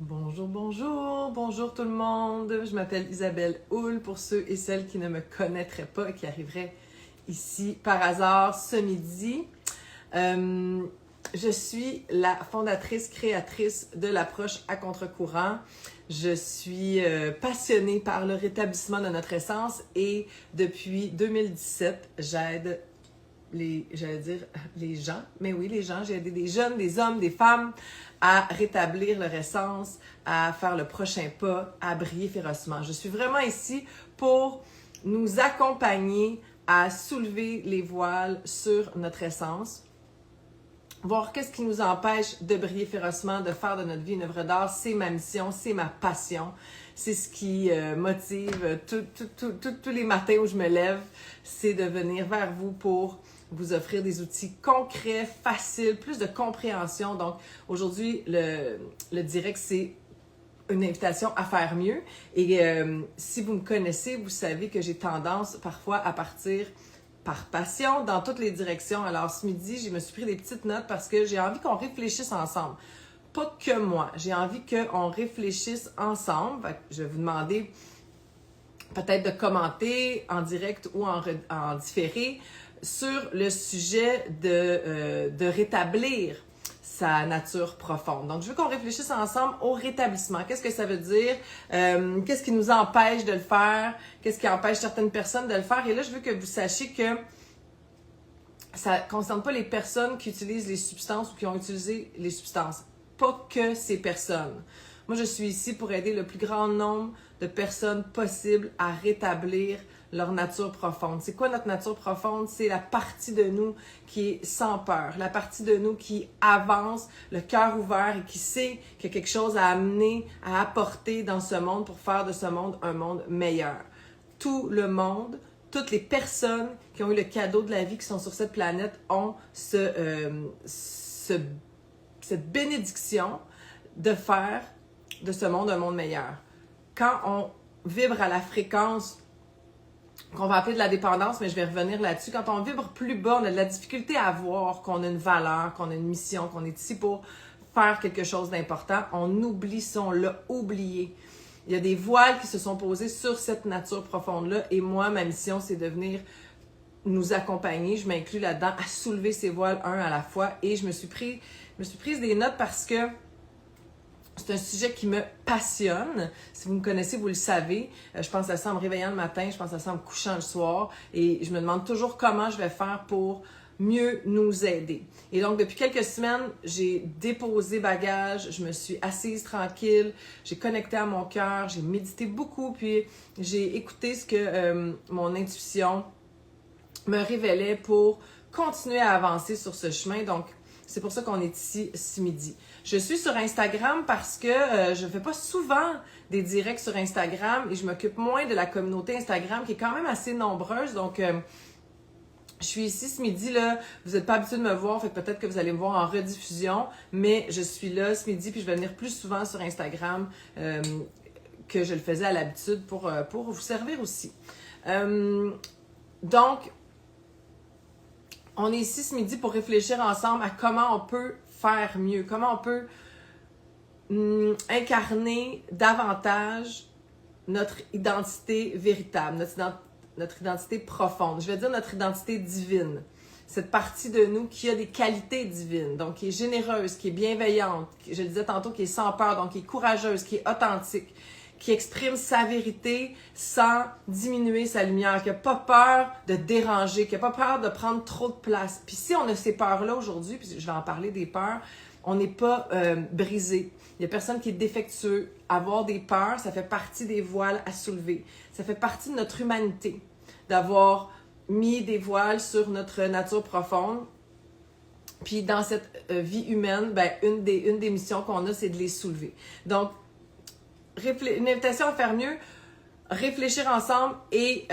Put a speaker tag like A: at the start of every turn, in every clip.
A: Bonjour, bonjour, bonjour tout le monde. Je m'appelle Isabelle Houle pour ceux et celles qui ne me connaîtraient pas et qui arriveraient ici par hasard ce midi. Je suis la fondatrice, créatrice de l'approche à contre-courant. Je suis passionnée par le rétablissement de notre essence et depuis 2017, j'aide les gens, mais oui, les gens, j'ai aidé des jeunes, des hommes, des femmes à rétablir leur essence, à faire le prochain pas, à briller férocement. Je suis vraiment ici pour nous accompagner à soulever les voiles sur notre essence, voir qu'est-ce qui nous empêche de briller férocement, de faire de notre vie une œuvre d'art. C'est ma mission, c'est ma passion. C'est ce qui motive tous les matins où je me lève, c'est de venir vers vous pour vous offrir des outils concrets, faciles, plus de compréhension. Donc, aujourd'hui, le direct, c'est une invitation à faire mieux. Et si vous me connaissez, vous savez que j'ai tendance parfois à partir par passion dans toutes les directions. Alors, ce midi, je me suis pris des petites notes parce que j'ai envie qu'on réfléchisse ensemble. Pas que moi, j'ai envie qu'on réfléchisse ensemble. Fait que je vais vous demander peut-être de commenter en direct ou en différé sur le sujet de rétablir sa nature profonde. Donc, je veux qu'on réfléchisse ensemble au rétablissement. Qu'est-ce que ça veut dire? Qu'est-ce qui nous empêche de le faire? Qu'est-ce qui empêche certaines personnes de le faire? Et là, je veux que vous sachiez que ça ne concerne pas les personnes qui utilisent les substances ou qui ont utilisé les substances. Pas que ces personnes. Moi, je suis ici pour aider le plus grand nombre de personnes possible à rétablir leur nature profonde. C'est quoi notre nature profonde? C'est la partie de nous qui est sans peur, la partie de nous qui avance, le cœur ouvert et qui sait qu'il y a quelque chose à amener, à apporter dans ce monde pour faire de ce monde un monde meilleur. Tout le monde, toutes les personnes qui ont eu le cadeau de la vie, qui sont sur cette planète, ont cette bénédiction de faire de ce monde un monde meilleur. Quand on vibre à la fréquence qu'on va appeler de la dépendance, mais je vais revenir là-dessus, quand on vibre plus bas, on a de la difficulté à voir qu'on a une valeur, qu'on a une mission, qu'on est ici pour faire quelque chose d'important. On oublie ça, on l'a oublié. Il y a des voiles qui se sont posées sur cette nature profonde-là et moi, ma mission, c'est de venir nous accompagner. Je m'inclus là-dedans à soulever ces voiles un à la fois et je me suis prise des notes parce que c'est un sujet qui me passionne. Si vous me connaissez, vous le savez. Je pense à ça en me réveillant le matin, je pense à ça en me couchant le soir. Et je me demande toujours comment je vais faire pour mieux nous aider. Et donc, depuis quelques semaines, j'ai déposé bagage, je me suis assise tranquille, j'ai connecté à mon cœur, j'ai médité beaucoup, puis j'ai écouté ce que mon intuition me révélait pour continuer à avancer sur ce chemin. Donc, c'est pour ça qu'on est ici ce midi. Je suis sur Instagram parce que je ne fais pas souvent des directs sur Instagram et je m'occupe moins de la communauté Instagram qui est quand même assez nombreuse. Donc, je suis ici ce midi, là. Vous n'êtes pas habitué de me voir, fait que peut-être que vous allez me voir en rediffusion, mais je suis là ce midi puis je vais venir plus souvent sur Instagram que je le faisais à l'habitude pour vous servir aussi. Donc, on est ici ce midi pour réfléchir ensemble à comment on peut faire mieux, comment on peut incarner davantage notre identité véritable, notre identité profonde. Je vais dire notre identité divine. Cette partie de nous qui a des qualités divines, donc qui est généreuse, qui est bienveillante, je le disais tantôt, qui est sans peur, donc qui est courageuse, qui est authentique, qui exprime sa vérité sans diminuer sa lumière, qui n'a pas peur de déranger, qui n'a pas peur de prendre trop de place. Puis si on a ces peurs-là aujourd'hui, puis je vais en parler des peurs, on n'est pas brisé. Il n'y a personne qui est défectueux. Avoir des peurs, ça fait partie des voiles à soulever. Ça fait partie de notre humanité, d'avoir mis des voiles sur notre nature profonde. Puis dans cette vie humaine, ben, une des missions qu'on a, c'est de les soulever. Donc, une invitation à faire mieux, réfléchir ensemble et,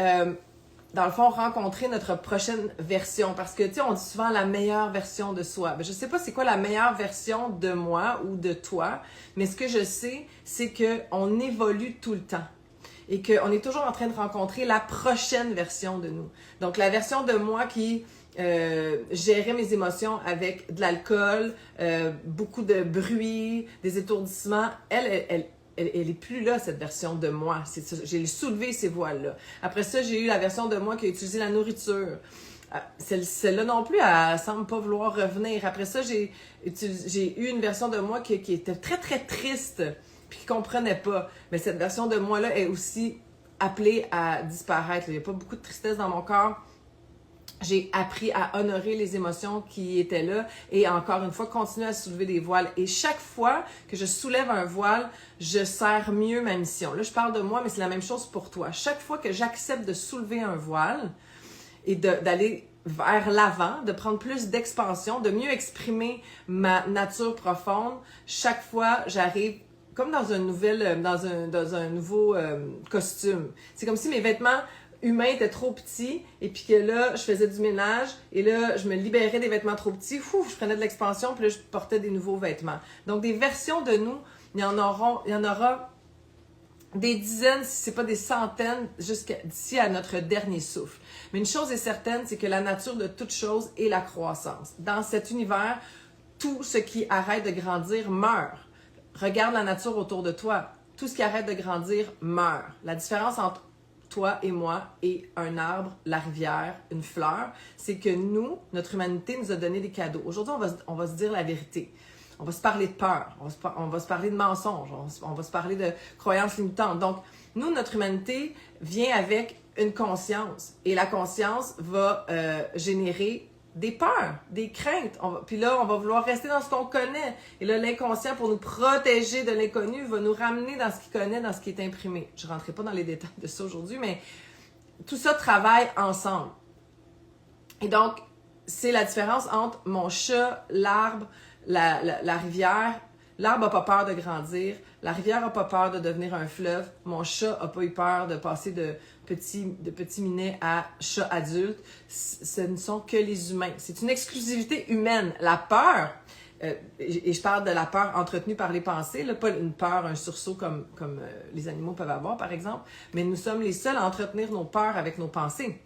A: dans le fond, rencontrer notre prochaine version. Parce que, tu sais, on dit souvent la meilleure version de soi. Ben, je sais pas c'est quoi la meilleure version de moi ou de toi, mais ce que je sais, c'est qu'on évolue tout le temps. Et qu'on est toujours en train de rencontrer la prochaine version de nous. Donc, la version de moi qui gérer mes émotions avec de l'alcool, beaucoup de bruit, des étourdissements. Elle est plus là, cette version de moi. J'ai soulevé ces voiles-là. Après ça, j'ai eu la version de moi qui a utilisé la nourriture. Celle-là non plus, elle semble pas vouloir revenir. Après ça, j'ai eu une version de moi qui était très, très triste, puis qui comprenait pas. Mais cette version de moi-là est aussi appelée à disparaître. Il n'y a pas beaucoup de tristesse dans mon corps. J'ai appris à honorer les émotions qui étaient là et encore une fois, continuer à soulever des voiles. Et chaque fois que je soulève un voile, je sers mieux ma mission. Là, je parle de moi, mais c'est la même chose pour toi. Chaque fois que j'accepte de soulever un voile et d'aller vers l'avant, de prendre plus d'expansion, de mieux exprimer ma nature profonde, chaque fois, j'arrive comme dans un nouveau costume. C'est comme si mes vêtements humains étaient trop petits et puis que là, je faisais du ménage et là, je me libérais des vêtements trop petits, je prenais de l'expansion puis là, je portais des nouveaux vêtements. Donc, des versions de nous, il y en aura des dizaines, si c'est pas des centaines, d'ici à notre dernier souffle. Mais une chose est certaine, c'est que la nature de toute chose est la croissance. Dans cet univers, tout ce qui arrête de grandir meurt. Regarde la nature autour de toi. Tout ce qui arrête de grandir meurt. La différence entre toi et moi et un arbre, la rivière, une fleur, c'est que nous, notre humanité nous a donné des cadeaux. Aujourd'hui, on va se dire la vérité. On va se parler de peur, on va se parler de mensonges, on va se parler de croyances limitantes. Donc, nous, notre humanité vient avec une conscience. Et la conscience va générer des peurs, des craintes. Puis là, on va vouloir rester dans ce qu'on connaît. Et là, l'inconscient, pour nous protéger de l'inconnu, va nous ramener dans ce qu'il connaît, dans ce qui est imprimé. Je ne rentrerai pas dans les détails de ça aujourd'hui, mais tout ça travaille ensemble. Et donc, c'est la différence entre mon chat, l'arbre, la rivière. L'arbre n'a pas peur de grandir. La rivière n'a pas peur de devenir un fleuve. Mon chat n'a pas eu peur de passer de petit minet à chat adulte. Ce ne sont que les humains. C'est une exclusivité humaine. La peur, et je parle de la peur entretenue par les pensées, là, pas une peur, un sursaut comme les animaux peuvent avoir, par exemple, mais nous sommes les seuls à entretenir nos peurs avec nos pensées.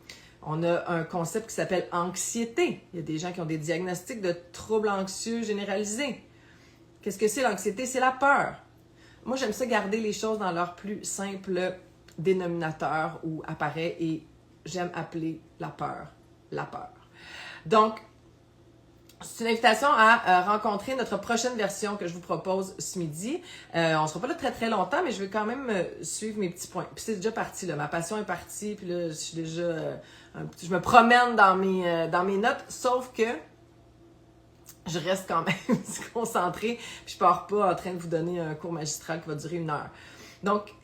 A: On a un concept qui s'appelle anxiété. Il y a des gens qui ont des diagnostics de troubles anxieux généralisés. Qu'est-ce que c'est l'anxiété? C'est la peur. Moi, j'aime ça garder les choses dans leur plus simple dénominateur ou appareil et j'aime appeler la peur. Donc, c'est une invitation à rencontrer notre prochaine version que je vous propose ce midi. On ne sera pas là très très longtemps, mais je vais quand même suivre mes petits points. Puis c'est déjà parti, là. Ma passion est partie, puis là, je suis déjà... je me promène dans mes notes, sauf que je reste quand même concentrée, puis je pars pas en train de vous donner un cours magistral qui va durer 1 heure. Donc,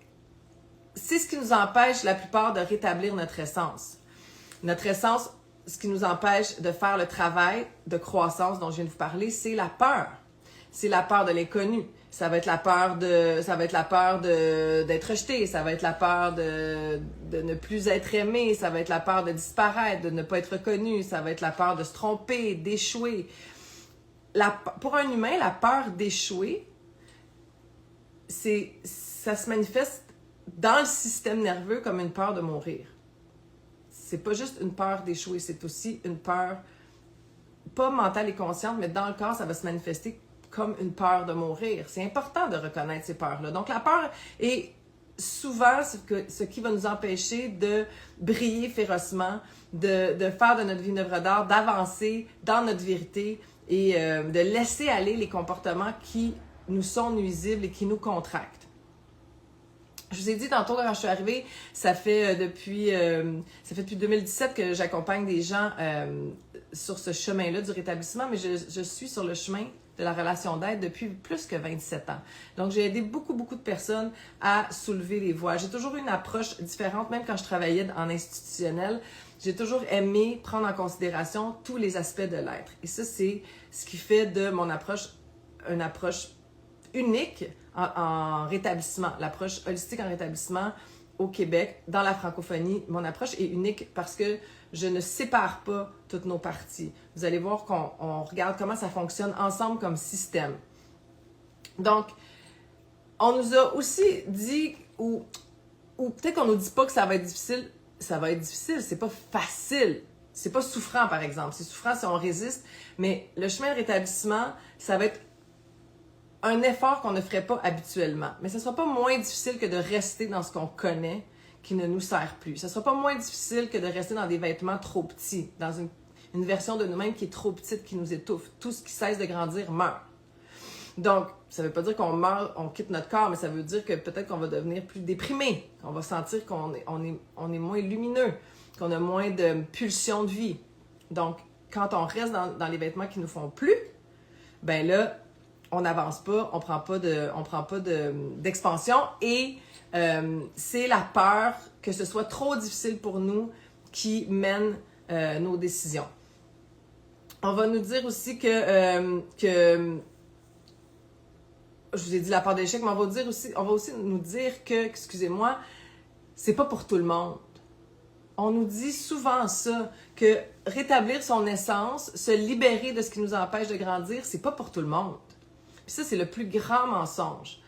A: c'est ce qui nous empêche la plupart de rétablir notre essence. Notre essence, ce qui nous empêche de faire le travail de croissance dont je viens de vous parler, c'est la peur. C'est la peur de l'inconnu. Ça va être la peur d'être rejeté, ça va être la peur de ne plus être aimé, ça va être la peur de disparaître, de ne pas être reconnu, ça va être la peur de se tromper, d'échouer. Pour un humain, la peur d'échouer, ça se manifeste dans le système nerveux comme une peur de mourir. C'est pas juste une peur d'échouer, c'est aussi une peur, pas mentale et consciente, mais dans le corps, ça va se manifester comme une peur de mourir. C'est important de reconnaître ces peurs-là. Donc, la peur est souvent ce qui va nous empêcher de briller férocement, de faire de notre vie une œuvre d'art, d'avancer dans notre vérité et de laisser aller les comportements qui nous sont nuisibles et qui nous contractent. Je vous ai dit tantôt quand je suis arrivée, ça fait depuis 2017 que j'accompagne des gens sur ce chemin-là du rétablissement, mais je suis sur le chemin de la relation d'aide depuis plus que 27 ans. Donc, j'ai aidé beaucoup de personnes à soulever les voiles. J'ai toujours eu une approche différente, même quand je travaillais en institutionnel. J'ai toujours aimé prendre en considération tous les aspects de l'être. Et ça, c'est ce qui fait de mon approche une approche unique en rétablissement, l'approche holistique en rétablissement au Québec, dans la francophonie. Mon approche est unique parce que je ne sépare pas toutes nos parties. Vous allez voir qu'on regarde comment ça fonctionne ensemble comme système. Donc, on nous a aussi dit, ou peut-être qu'on nous dit pas que ça va être difficile, c'est pas facile. c'est pas souffrant, par exemple. C'est souffrant si on résiste, mais le chemin de rétablissement, ça va être un effort qu'on ne ferait pas habituellement. Mais ce ne sera pas moins difficile que de rester dans ce qu'on connaît qui ne nous sert plus. Ce ne sera pas moins difficile que de rester dans des vêtements trop petits, dans une version de nous-mêmes qui est trop petite, qui nous étouffe. Tout ce qui cesse de grandir meurt. Donc, ça ne veut pas dire qu'on meurt, on quitte notre corps, mais ça veut dire que peut-être qu'on va devenir plus déprimé, qu'on va sentir qu'on est moins lumineux, qu'on a moins de pulsions de vie. Donc, quand on reste dans les vêtements qui ne nous font plus, ben là, on n'avance pas, on prend pas d'expansion et c'est la peur que ce soit trop difficile pour nous qui mène nos décisions. On va nous dire aussi que je vous ai dit la peur d'échec, mais on va aussi nous dire que, excusez-moi, c'est pas pour tout le monde. On nous dit souvent ça, que rétablir son essence, se libérer de ce qui nous empêche de grandir, c'est pas pour tout le monde. Puis ça, c'est le plus grand mensonge.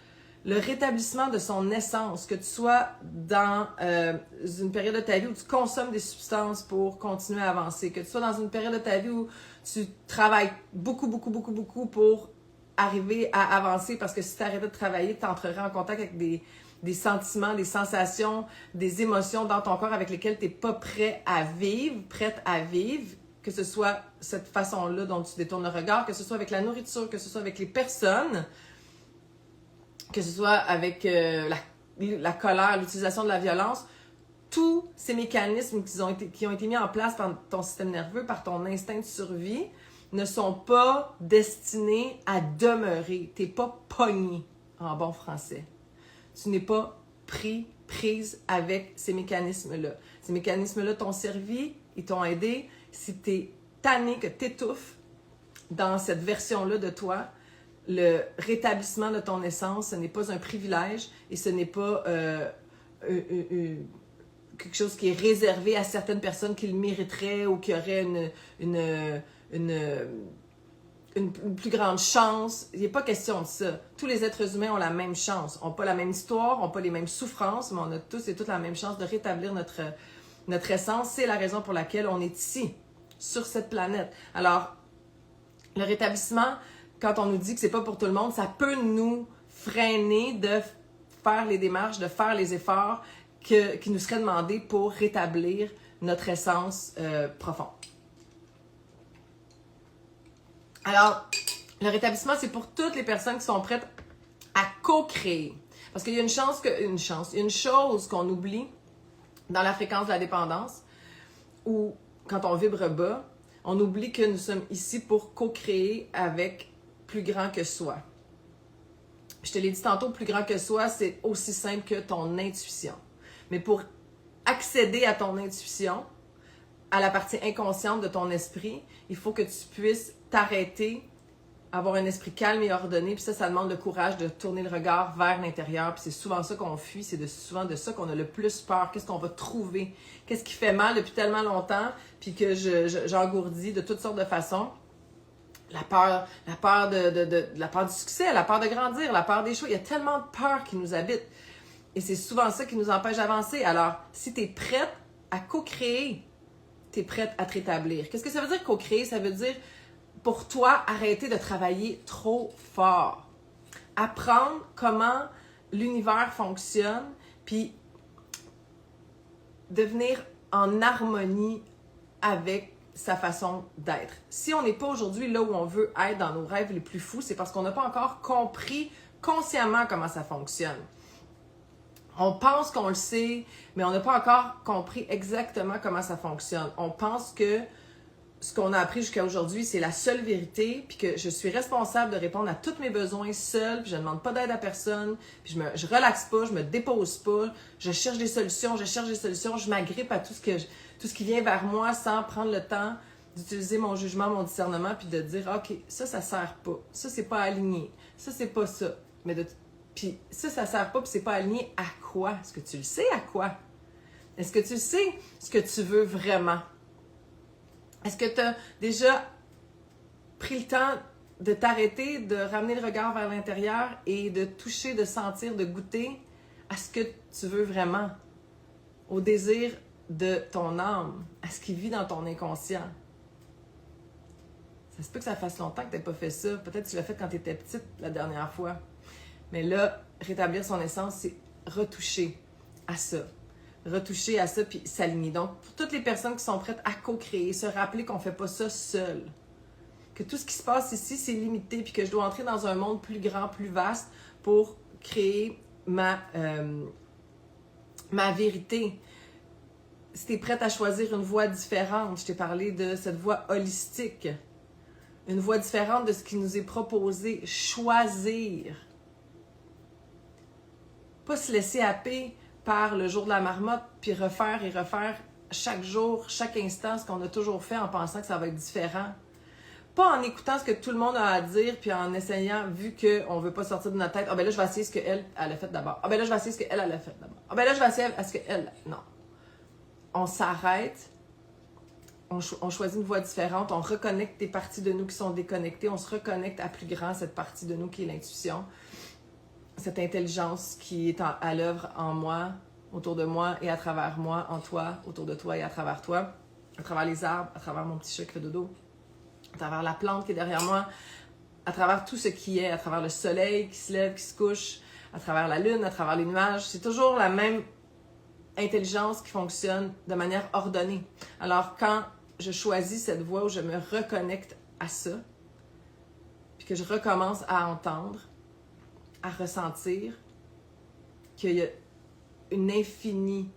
A: Le rétablissement de son essence, que tu sois dans une période de ta vie où tu consommes des substances pour continuer à avancer, que tu sois dans une période de ta vie où tu travailles beaucoup pour arriver à avancer, parce que si tu arrêtais de travailler, tu entrerais en contact avec des sentiments, des sensations, des émotions dans ton corps avec lesquelles tu n'es pas prête à vivre, que ce soit cette façon-là dont tu détournes le regard, que ce soit avec la nourriture, que ce soit avec les personnes, que ce soit avec la colère, l'utilisation de la violence, tous ces mécanismes qui ont été mis en place par ton système nerveux, par ton instinct de survie, ne sont pas destinés à demeurer. Tu n'es pas pogné, en bon français. Tu n'es pas prise avec ces mécanismes-là. Ces mécanismes-là t'ont servi, ils t'ont aidé. Si tu es tanné, que tu étouffes dans cette version-là de toi, le rétablissement de ton essence, ce n'est pas un privilège et ce n'est pas quelque chose qui est réservé à certaines personnes qui le mériteraient ou qui auraient une plus grande chance. Il n'est pas question de ça. Tous les êtres humains ont la même chance, n'ont pas la même histoire, n'ont pas les mêmes souffrances, mais on a tous et toutes la même chance de rétablir notre essence. C'est la raison pour laquelle on est ici, sur cette planète. Alors, le rétablissement, quand on nous dit que c'est pas pour tout le monde, ça peut nous freiner de faire les démarches, de faire les efforts qui nous seraient demandés pour rétablir notre essence profonde. Alors, le rétablissement, c'est pour toutes les personnes qui sont prêtes à co-créer. Parce qu'il y a une chose qu'on oublie dans la fréquence de la dépendance, ou quand on vibre bas, on oublie que nous sommes ici pour co-créer avec plus grand que soi. Je te l'ai dit tantôt, plus grand que soi, c'est aussi simple que ton intuition. Mais pour accéder à ton intuition, à la partie inconsciente de ton esprit, il faut que tu puisses t'arrêter, avoir un esprit calme et ordonné, puis ça demande le courage de tourner le regard vers l'intérieur, puis c'est souvent ça qu'on fuit, c'est souvent de ça qu'on a le plus peur. Qu'est-ce qu'on va trouver? Qu'est-ce qui fait mal depuis tellement longtemps, puis que j'engourdis de toutes sortes de façons? La peur du succès, la peur de grandir, la peur des choix. Il y a tellement de peurs qui nous habitent. Et c'est souvent ça qui nous empêche d'avancer. Alors, si tu es prête à co-créer, tu es prête à te rétablir. Qu'est-ce que ça veut dire co-créer? Ça veut dire, pour toi, arrêter de travailler trop fort. Apprendre comment l'univers fonctionne, puis devenir en harmonie avec sa façon d'être. Si on n'est pas aujourd'hui là où on veut être dans nos rêves les plus fous, c'est parce qu'on n'a pas encore compris consciemment comment ça fonctionne. On pense qu'on le sait, mais on n'a pas encore compris exactement comment ça fonctionne. On pense que ce qu'on a appris jusqu'à aujourd'hui, c'est la seule vérité, puis que je suis responsable de répondre à tous mes besoins seule, puis je ne demande pas d'aide à personne, puis je relaxe pas, je me dépose pas, je cherche des solutions, je m'agrippe à tout ce qui vient vers moi sans prendre le temps d'utiliser mon jugement, mon discernement, puis de dire « OK, ça sert pas, ça c'est pas aligné, ça c'est pas ça. » Puis ça sert pas, puis c'est pas aligné à quoi? Est-ce que tu le sais à quoi? Est-ce que tu sais ce que tu veux vraiment? Est-ce que tu as déjà pris le temps de t'arrêter, de ramener le regard vers l'intérieur et de toucher, de sentir, de goûter à ce que tu veux vraiment? Au désir de ton âme, à ce qui vit dans ton inconscient. Ça se peut que ça fasse longtemps que tu n'aies pas fait ça. Peut-être que tu l'as fait quand tu étais petite la dernière fois. Mais là, rétablir son essence, c'est retoucher à ça. Retoucher à ça, puis s'aligner. Donc, pour toutes les personnes qui sont prêtes à co-créer, se rappeler qu'on ne fait pas ça seul. Que tout ce qui se passe ici, c'est limité, puis que je dois entrer dans un monde plus grand, plus vaste pour créer ma vérité. Si tu es prête à choisir une voie différente, je t'ai parlé de cette voie holistique, une voie différente de ce qui nous est proposé, choisir. Pas se laisser happer par le jour de la marmotte, puis refaire et refaire chaque jour, chaque instant, ce qu'on a toujours fait en pensant que ça va être différent. Pas en écoutant ce que tout le monde a à dire, puis en essayant, vu qu'on ne veut pas sortir de notre tête, « Ah ben là, je vais essayer ce qu'elle a fait d'abord. Ah ben là, je vais essayer ce qu'elle a fait d'abord. Ah ben là, je vais essayer ce qu'elle... » Non. On s'arrête, on choisit une voie différente, on reconnecte des parties de nous qui sont déconnectées, on se reconnecte à plus grand cette partie de nous qui est l'intuition, cette intelligence qui est à l'œuvre en moi, autour de moi et à travers moi, en toi, autour de toi et à travers toi, à travers les arbres, à travers mon petit chat qui fait dodo, à travers la plante qui est derrière moi, à travers tout ce qui est, à travers le soleil qui se lève, qui se couche, à travers la lune, à travers les nuages. C'est toujours la même intelligence qui fonctionne de manière ordonnée. Alors, quand je choisis cette voie où je me reconnecte à ça, puis que je recommence à entendre, à ressentir qu'il y a une infinie,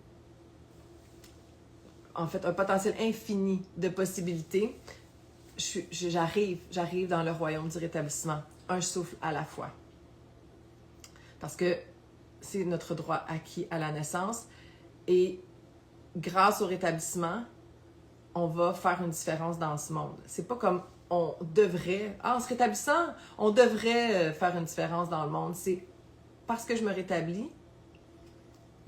A: en fait, un potentiel infini de possibilités, j'arrive dans le royaume du rétablissement, un souffle à la fois. Parce que c'est notre droit acquis à la naissance et grâce au rétablissement, on va faire une différence dans ce monde. C'est pas comme on devrait, en se rétablissant, on devrait faire une différence dans le monde. C'est parce que je me rétablis,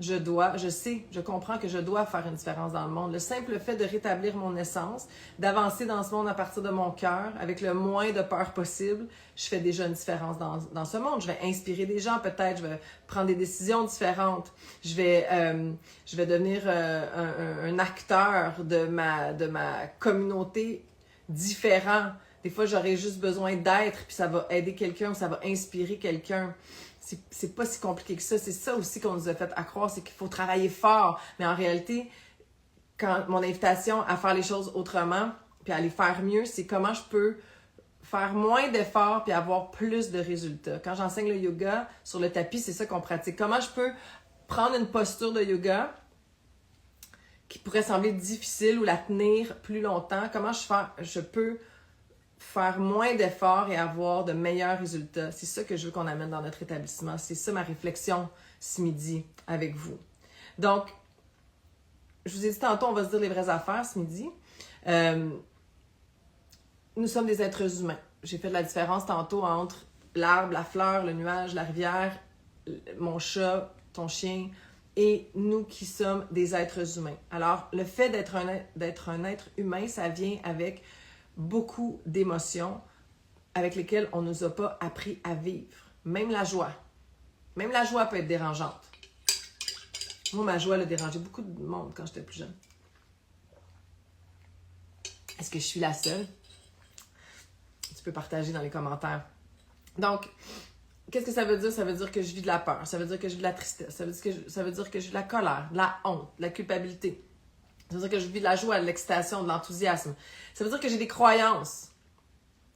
A: je comprends que je dois faire une différence dans le monde. Le simple fait de rétablir mon essence, d'avancer dans ce monde à partir de mon cœur, avec le moins de peur possible, je fais déjà une différence dans ce monde. Je vais inspirer des gens peut-être, je vais prendre des décisions différentes, je vais devenir un acteur de ma communauté différent. Des fois, j'aurais juste besoin d'être, puis ça va aider quelqu'un ou ça va inspirer quelqu'un. C'est pas si compliqué que ça. C'est ça aussi qu'on nous a fait à croire, c'est qu'il faut travailler fort. Mais en réalité, quand mon invitation à faire les choses autrement, puis à les faire mieux, c'est comment je peux faire moins d'efforts puis avoir plus de résultats. Quand j'enseigne le yoga sur le tapis, c'est ça qu'on pratique. Comment je peux prendre une posture de yoga qui pourrait sembler difficile ou la tenir plus longtemps? Comment je peux faire moins d'efforts et avoir de meilleurs résultats. C'est ça que je veux qu'on amène dans notre établissement. C'est ça ma réflexion ce midi avec vous. Donc, je vous ai dit tantôt, on va se dire les vraies affaires ce midi. Nous sommes des êtres humains. J'ai fait de la différence tantôt entre l'arbre, la fleur, le nuage, la rivière, mon chat, ton chien, et nous qui sommes des êtres humains. Alors, le fait d'être un être humain, ça vient avec beaucoup d'émotions avec lesquelles on ne nous a pas appris à vivre. Même la joie. Même la joie peut être dérangeante. Moi, ma joie, elle a dérangé beaucoup de monde quand j'étais plus jeune. Est-ce que je suis la seule? Tu peux partager dans les commentaires. Donc, qu'est-ce que ça veut dire? Ça veut dire que je vis de la peur. Ça veut dire que je vis de la tristesse. Ça veut dire que je vis de la colère, de la honte, de la culpabilité. Ça veut dire que je vis de la joie, de l'excitation, de l'enthousiasme. Ça veut dire que j'ai des croyances.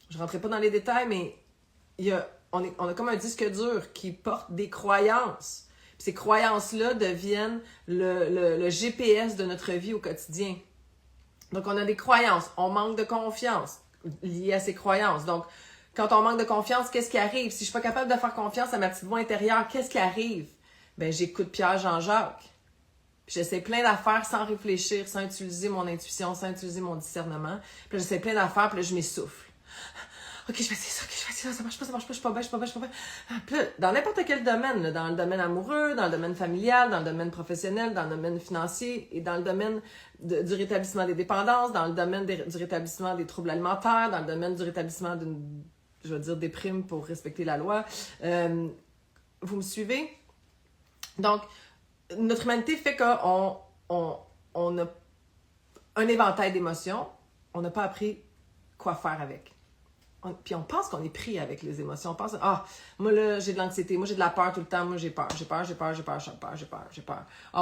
A: Je ne rentrerai pas dans les détails, mais on a comme un disque dur qui porte des croyances. Puis ces croyances-là deviennent le GPS de notre vie au quotidien. Donc, on a des croyances. On manque de confiance liée à ces croyances. Donc, quand on manque de confiance, qu'est-ce qui arrive? Si je ne suis pas capable de faire confiance à ma petite voix intérieure, qu'est-ce qui arrive? Bien, j'écoute Pierre-Jean-Jacques. Puis j'essaie plein d'affaires sans réfléchir, sans utiliser mon intuition, sans utiliser mon discernement. Puis là, j'essaie plein d'affaires, puis là, je m'essouffle. OK, je vais essayer ça, OK, je vais essayer ça, ça marche pas, je suis pas bien. Puis là, dans n'importe quel domaine, là, dans le domaine amoureux, dans le domaine familial, dans le domaine professionnel, dans le domaine financier et dans le domaine du rétablissement des dépendances, dans le domaine du rétablissement des troubles alimentaires, dans le domaine du rétablissement des primes pour respecter la loi. Vous me suivez? Donc, notre humanité fait qu'on on a un éventail d'émotions, on n'a pas appris quoi faire avec. Puis on pense qu'on est pris avec les émotions. On pense, moi là, j'ai de l'anxiété, moi j'ai de la peur tout le temps, moi j'ai peur.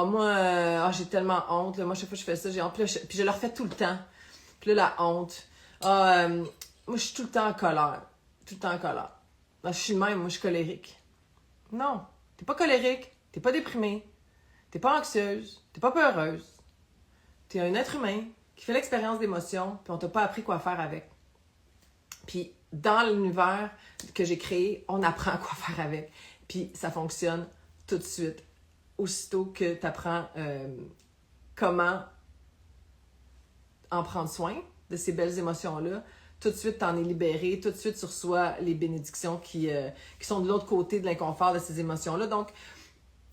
A: Moi, j'ai tellement honte, là, moi chaque fois que je fais ça, j'ai honte, puis je le refais tout le temps. Puis là, la honte. Moi je suis tout le temps en colère. Je suis le même, moi je suis colérique. Non, t'es pas colérique, t'es pas déprimée, t'es pas anxieuse, t'es pas peureuse. T'es un être humain qui fait l'expérience d'émotions, puis on t'a pas appris quoi faire avec. Puis dans l'univers que j'ai créé, on apprend quoi faire avec. Puis ça fonctionne tout de suite. Aussitôt que tu apprends comment en prendre soin de ces belles émotions-là, tout de suite, tu en es libéré, tout de suite, tu reçois les bénédictions qui sont de l'autre côté de l'inconfort de ces émotions-là. Donc,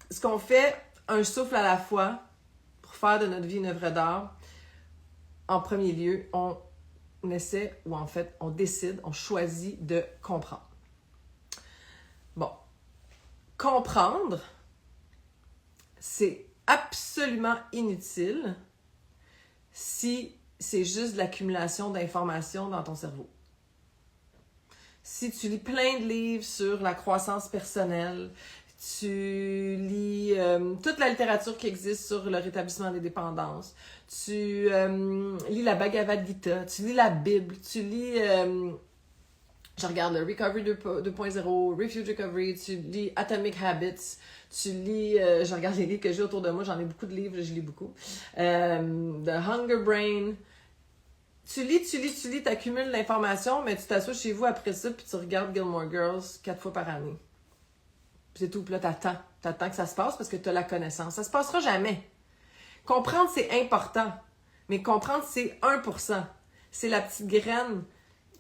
A: ce qu'on fait, un souffle à la fois, pour faire de notre vie une œuvre d'art, en premier lieu, on essaie, ou en fait, on décide, on choisit de comprendre. Bon, comprendre, c'est absolument inutile si c'est juste de l'accumulation d'informations dans ton cerveau. Si tu lis plein de livres sur la croissance personnelle, tu lis toute la littérature qui existe sur le rétablissement des dépendances, tu lis la Bhagavad Gita, tu lis la Bible, tu lis, je regarde le Recovery 2.0, Refuge Recovery, tu lis Atomic Habits, tu lis, je regarde les livres que j'ai autour de moi, j'en ai beaucoup de livres, je lis beaucoup, The Hunger Brain. Tu lis, t'accumules l'information, mais tu t'assois chez vous après ça, puis tu regardes Gilmore Girls 4 fois par année. Puis c'est tout, puis là, t'attends que ça se passe parce que tu as la connaissance. Ça se passera jamais. Comprendre, c'est important, mais comprendre, c'est 1%. C'est la petite graine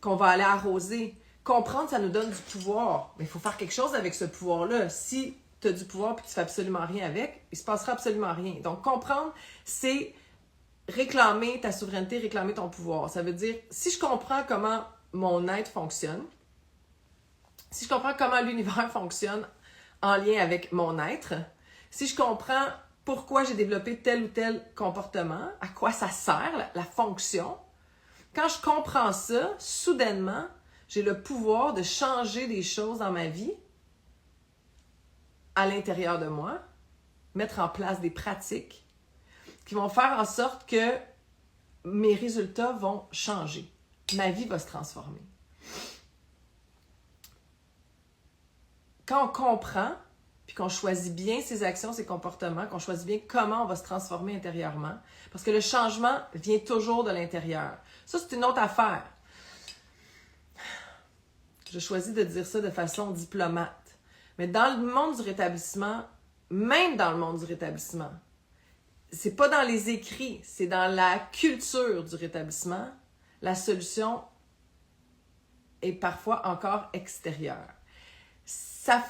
A: qu'on va aller arroser. Comprendre, ça nous donne du pouvoir, mais il faut faire quelque chose avec ce pouvoir-là. Si tu as du pouvoir et que tu fais absolument rien avec, il se passera absolument rien. Donc, comprendre, c'est réclamer ta souveraineté, réclamer ton pouvoir. Ça veut dire, si je comprends comment mon être fonctionne, si je comprends comment l'univers fonctionne en lien avec mon être, si je comprends pourquoi j'ai développé tel ou tel comportement, à quoi ça sert, la fonction, quand je comprends ça, soudainement, j'ai le pouvoir de changer des choses dans ma vie à l'intérieur de moi, mettre en place des pratiques qui vont faire en sorte que mes résultats vont changer. Ma vie va se transformer. Quand on comprend, puis qu'on choisit bien ses actions, ses comportements, qu'on choisit bien comment on va se transformer intérieurement, parce que le changement vient toujours de l'intérieur. Ça, c'est une autre affaire. Je choisis de dire ça de façon diplomate. Mais dans le monde du rétablissement, même dans le monde du rétablissement, c'est pas dans les écrits, c'est dans la culture du rétablissement. La solution est parfois encore extérieure. Ça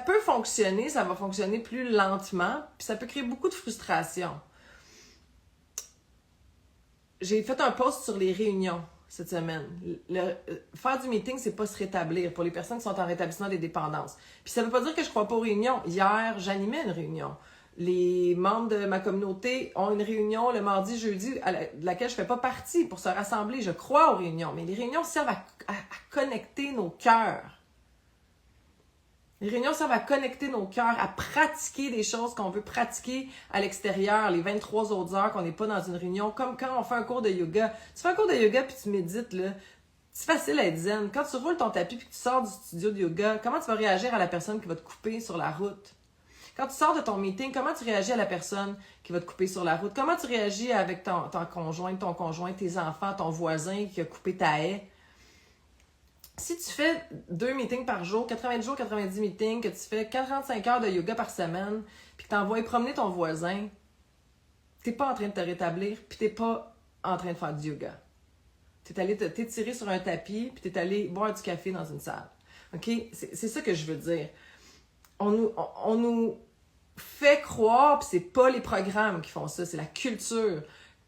A: peut fonctionner, ça va fonctionner plus lentement, puis ça peut créer beaucoup de frustration. J'ai fait un post sur les réunions cette semaine. Faire du meeting, c'est pas se rétablir pour les personnes qui sont en rétablissement des dépendances. Puis ça veut pas dire que je crois pas aux réunions. Hier, j'animais une réunion. Les membres de ma communauté ont une réunion le mardi, jeudi, de laquelle je fais pas partie pour se rassembler. Je crois aux réunions, mais les réunions servent à connecter nos cœurs. Les réunions servent à connecter nos cœurs, à pratiquer des choses qu'on veut pratiquer à l'extérieur, les 23 autres heures qu'on n'est pas dans une réunion, comme quand on fait un cours de yoga. Tu fais un cours de yoga puis tu médites, là. C'est facile à être zen. Quand tu roules ton tapis puis que tu sors du studio de yoga, comment tu vas réagir à la personne qui va te couper sur la route? Quand tu sors de ton meeting, comment tu réagis à la personne qui va te couper sur la route? Comment tu réagis avec ton conjoint, tes enfants, ton voisin qui a coupé ta haie? Si tu fais 2 meetings par jour, 90 jours, 90 meetings, que tu fais 45 heures de yoga par semaine, puis que tu envoies promener ton voisin, t'es pas en train de te rétablir, puis t'es pas en train de faire du yoga. T'es allé t'étirer sur un tapis, puis t'es allé boire du café dans une salle. OK? C'est ça que je veux dire. On nous fait croire, puis c'est pas les programmes qui font ça, c'est la culture,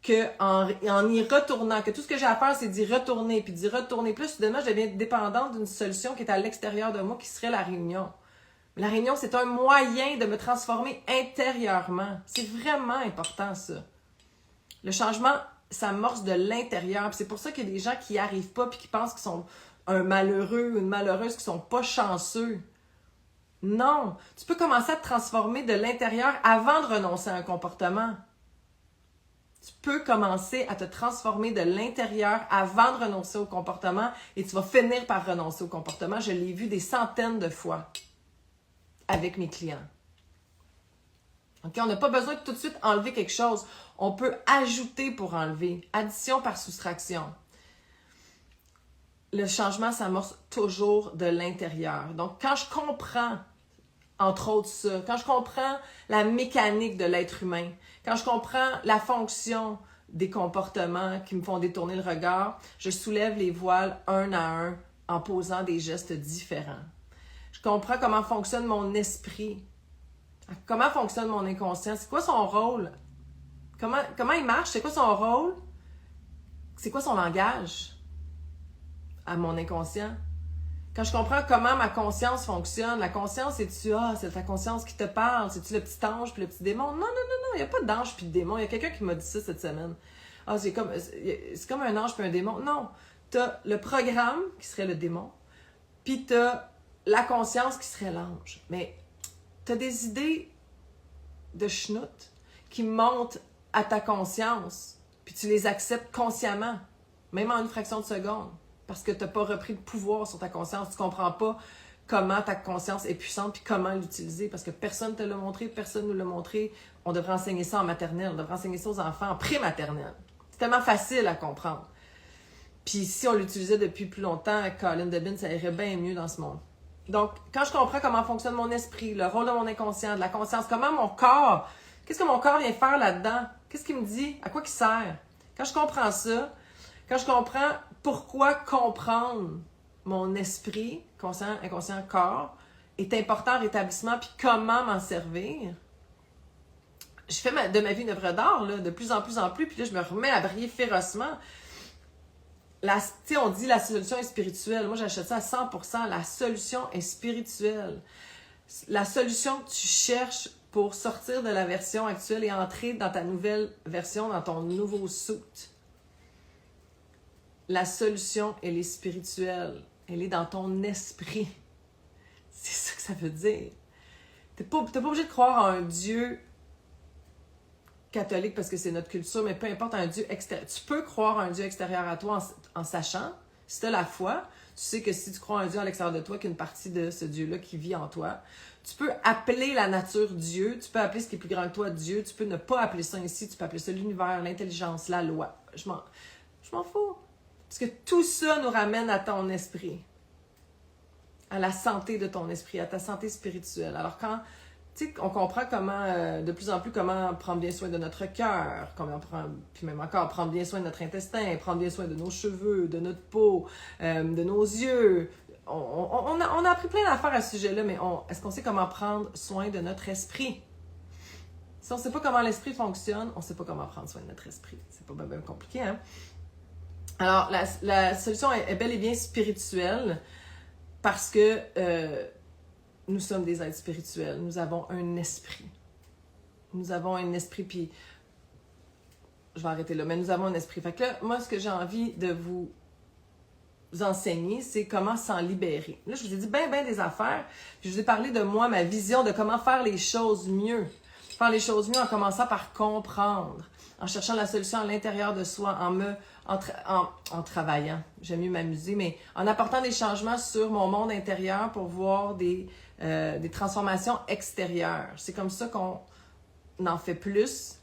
A: qu'en y retournant, que tout ce que j'ai à faire, c'est d'y retourner, puis d'y retourner plus, soudainement, je deviens dépendante d'une solution qui est à l'extérieur de moi, qui serait la réunion. Mais la réunion, c'est un moyen de me transformer intérieurement. C'est vraiment important, ça. Le changement s'amorce de l'intérieur. C'est pour ça qu'il y a des gens qui n'y arrivent pas puis qui pensent qu'ils sont un malheureux ou une malheureuse, qui sont pas chanceux. Non, tu peux commencer à te transformer de l'intérieur avant de renoncer à un comportement. Tu peux commencer à te transformer de l'intérieur avant de renoncer au comportement et tu vas finir par renoncer au comportement. Je l'ai vu des centaines de fois avec mes clients. Okay? On n'a pas besoin de tout de suite enlever quelque chose. On peut ajouter pour enlever. Addition par soustraction. Le changement s'amorce toujours de l'intérieur. Donc, quand je comprends, entre autres ça, quand je comprends la mécanique de l'être humain, quand je comprends la fonction des comportements qui me font détourner le regard, je soulève les voiles un à un en posant des gestes différents. Je comprends comment fonctionne mon esprit, comment fonctionne mon inconscient, c'est quoi son rôle, comment il marche, c'est quoi son rôle, c'est quoi son langage à mon inconscient. Quand je comprends comment ma conscience fonctionne, la conscience, c'est ta conscience qui te parle, c'est-tu le petit ange puis le petit démon? Non, il n'y a pas d'ange puis de démon. Il y a quelqu'un qui m'a dit ça cette semaine. C'est comme un ange puis un démon. Non, t'as le programme qui serait le démon, puis t'as la conscience qui serait l'ange. Mais t'as des idées de schnout qui montent à ta conscience, puis tu les acceptes consciemment, même en une fraction de seconde. Parce que tu n'as pas repris le pouvoir sur ta conscience. Tu ne comprends pas comment ta conscience est puissante puis comment l'utiliser. Parce que personne ne te l'a montré, personne ne nous l'a montré. On devrait enseigner ça en maternelle. On devrait enseigner ça aux enfants en pré-maternelle. C'est tellement facile à comprendre. Puis si on l'utilisait depuis plus longtemps, Colin Debin, ça irait bien mieux dans ce monde. Donc, quand je comprends comment fonctionne mon esprit, le rôle de mon inconscient, de la conscience, comment mon corps, qu'est-ce que mon corps vient faire là-dedans? Qu'est-ce qu'il me dit? À quoi il sert? Quand je comprends ça, quand je comprends pourquoi comprendre mon esprit, conscient, inconscient, corps, est important en rétablissement, puis comment m'en servir, je fais de ma vie une œuvre d'art, là, de plus en plus, puis là, je me remets à briller férocement. On dit la solution est spirituelle. Moi, j'achète ça à 100%. La solution est spirituelle. La solution que tu cherches pour sortir de la version actuelle et entrer dans ta nouvelle version, dans ton nouveau suit. La solution, elle est spirituelle. Elle est dans ton esprit. C'est ça que ça veut dire. T'es pas obligé de croire en un Dieu catholique parce que c'est notre culture, mais peu importe, un Dieu extérieur. Tu peux croire à un Dieu extérieur à toi en sachant, si tu as la foi, tu sais que si tu crois à un Dieu à l'extérieur de toi, qu'il y a une partie de ce Dieu-là qui vit en toi. Tu peux appeler la nature Dieu, tu peux appeler ce qui est plus grand que toi Dieu, tu peux ne pas appeler ça ainsi, tu peux appeler ça l'univers, l'intelligence, la loi. Je m'en fous. Parce que tout ça nous ramène à ton esprit, à la santé de ton esprit, à ta santé spirituelle. Alors quand on comprend comment, de plus en plus, comment prendre bien soin de notre cœur, puis même encore, prendre bien soin de notre intestin, prendre bien soin de nos cheveux, de notre peau, de nos yeux. On a appris plein d'affaires à ce sujet-là, mais est-ce qu'on sait comment prendre soin de notre esprit? Si on ne sait pas comment l'esprit fonctionne, on ne sait pas comment prendre soin de notre esprit. C'est pas bien compliqué, hein? Alors, la solution est bel et bien spirituelle parce que nous sommes des êtres spirituels. Nous avons un esprit. Nous avons un esprit, puis je vais arrêter là, mais nous avons un esprit. Fait que là, moi, ce que j'ai envie de vous enseigner, c'est comment s'en libérer. Là, je vous ai dit bien des affaires, puis je vous ai parlé de moi, ma vision de comment faire les choses mieux. Faire les choses mieux en commençant par comprendre, en cherchant la solution à l'intérieur de soi, en travaillant, j'aime mieux m'amuser, mais en apportant des changements sur mon monde intérieur pour voir des transformations extérieures. C'est comme ça qu'on en fait plus,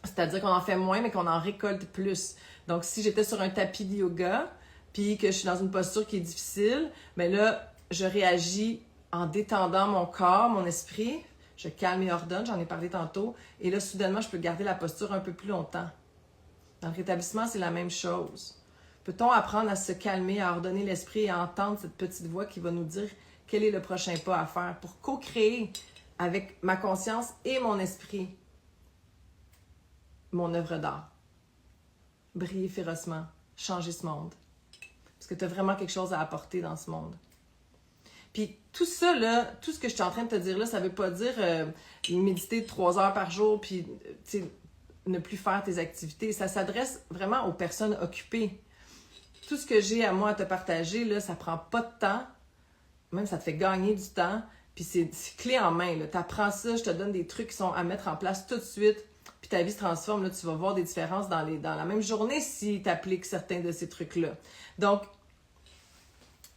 A: c'est-à-dire qu'on en fait moins, mais qu'on en récolte plus. Donc, si j'étais sur un tapis de yoga, puis que je suis dans une posture qui est difficile, bien là, je réagis en détendant mon corps, mon esprit, je calme et ordonne, j'en ai parlé tantôt, et là, soudainement, je peux garder la posture un peu plus longtemps. Dans le rétablissement, c'est la même chose. Peut-on apprendre à se calmer, à ordonner l'esprit et à entendre cette petite voix qui va nous dire quel est le prochain pas à faire pour co-créer avec ma conscience et mon esprit mon œuvre d'art? Briller férocement, changer ce monde. Parce que tu as vraiment quelque chose à apporter dans ce monde. Puis tout ça, là, tout ce que je suis en train de te dire là, ça veut pas dire méditer 3 heures par jour, puis ne plus faire tes activités. Ça s'adresse vraiment aux personnes occupées. Tout ce que j'ai à moi à te partager, là, ça prend pas de temps. Même ça te fait gagner du temps. Puis c'est clé en main. Tu apprends ça, je te donne des trucs qui sont à mettre en place tout de suite. Puis ta vie se transforme. Là, tu vas voir des différences dans la même journée si tu appliques certains de ces trucs-là. Donc,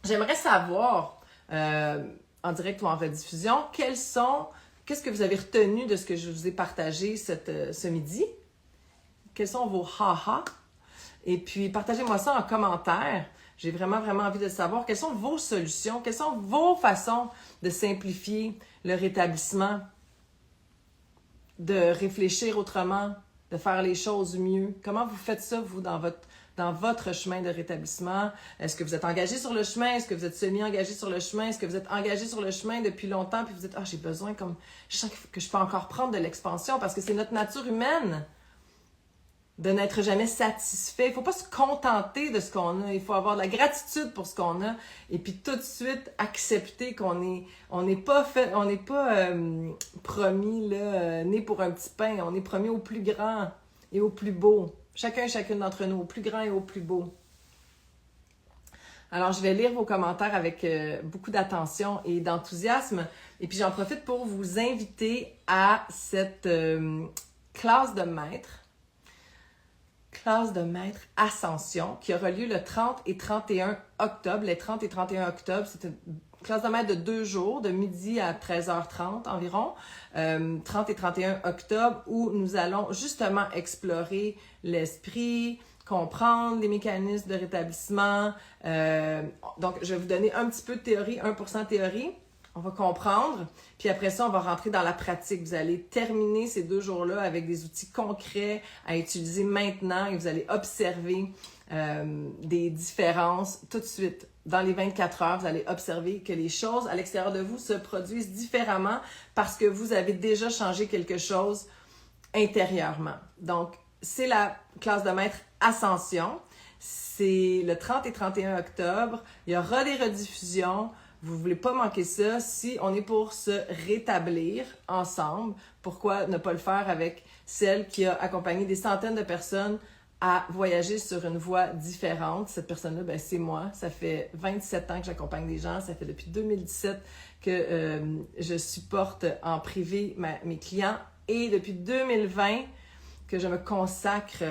A: j'aimerais savoir, en direct ou en rediffusion, qu'est-ce que vous avez retenu de ce que je vous ai partagé ce midi? Quels sont vos ha-ha? Et puis, partagez-moi ça en commentaire. J'ai vraiment, vraiment envie de savoir quelles sont vos solutions, quelles sont vos façons de simplifier le rétablissement, de réfléchir autrement, de faire les choses mieux. Comment vous faites ça, vous, dans votre chemin de rétablissement? Est-ce que vous êtes engagé sur le chemin? Est-ce que vous êtes semi-engagé sur le chemin? Est-ce que vous êtes engagé sur le chemin depuis longtemps puis vous dites « Ah, j'ai besoin comme... Je sens que je peux encore prendre de l'expansion parce que c'est notre nature humaine de n'être jamais satisfait. Il ne faut pas se contenter de ce qu'on a. Il faut avoir de la gratitude pour ce qu'on a et puis tout de suite accepter qu'on n'est pas promis là, né pour un petit pain. On est promis au plus grand et au plus beau. Chacun et chacune d'entre nous, au plus grand et au plus beau. Alors, je vais lire vos commentaires avec beaucoup d'attention et d'enthousiasme. Et puis, j'en profite pour vous inviter à cette classe de maître Ascension qui aura lieu le 30 et 31 octobre. Les 30 et 31 octobre, c'est une classe de maître de 2 jours, de midi à 13h30 environ. 30 et 31 octobre, où nous allons justement explorer l'esprit, comprendre les mécanismes de rétablissement. Donc, je vais vous donner un petit peu de théorie, 1% théorie. On va comprendre, puis après ça, on va rentrer dans la pratique. Vous allez terminer ces 2 jours-là avec des outils concrets à utiliser maintenant et vous allez observer des différences tout de suite. Dans les 24 heures, vous allez observer que les choses à l'extérieur de vous se produisent différemment parce que vous avez déjà changé quelque chose intérieurement. Donc, c'est la classe de maître Ascension. C'est le 30 et 31 octobre. Il y aura des rediffusions. Vous ne voulez pas manquer ça. Si on est pour se rétablir ensemble, pourquoi ne pas le faire avec celle qui a accompagné des centaines de personnes à voyager sur une voie différente? Cette personne-là, ben, c'est moi. Ça fait 27 ans que j'accompagne des gens. Ça fait depuis 2017 que je supporte en privé mes clients. Et depuis 2020 que je me consacre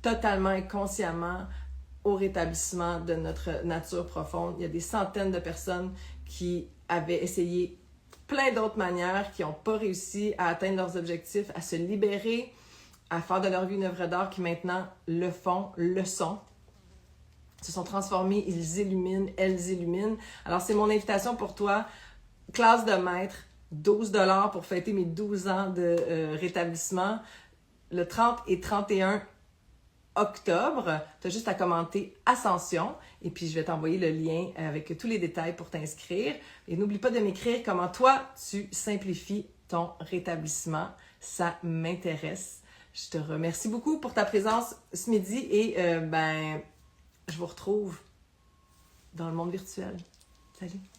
A: totalement et consciemment au rétablissement de notre nature profonde. Il y a des centaines de personnes qui avaient essayé plein d'autres manières, qui n'ont pas réussi à atteindre leurs objectifs, à se libérer, à faire de leur vie une œuvre d'art, qui maintenant le font, le sont, se sont transformés, ils illuminent, elles illuminent. Alors, c'est mon invitation pour toi. Classe de maître, 12$ pour fêter mes 12 ans de rétablissement. Le 30 et 31 octobre, tu as juste à commenter Ascension et puis je vais t'envoyer le lien avec tous les détails pour t'inscrire. Et n'oublie pas de m'écrire comment toi, tu simplifies ton rétablissement. Ça m'intéresse. Je te remercie beaucoup pour ta présence ce midi et je vous retrouve dans le monde virtuel. Salut!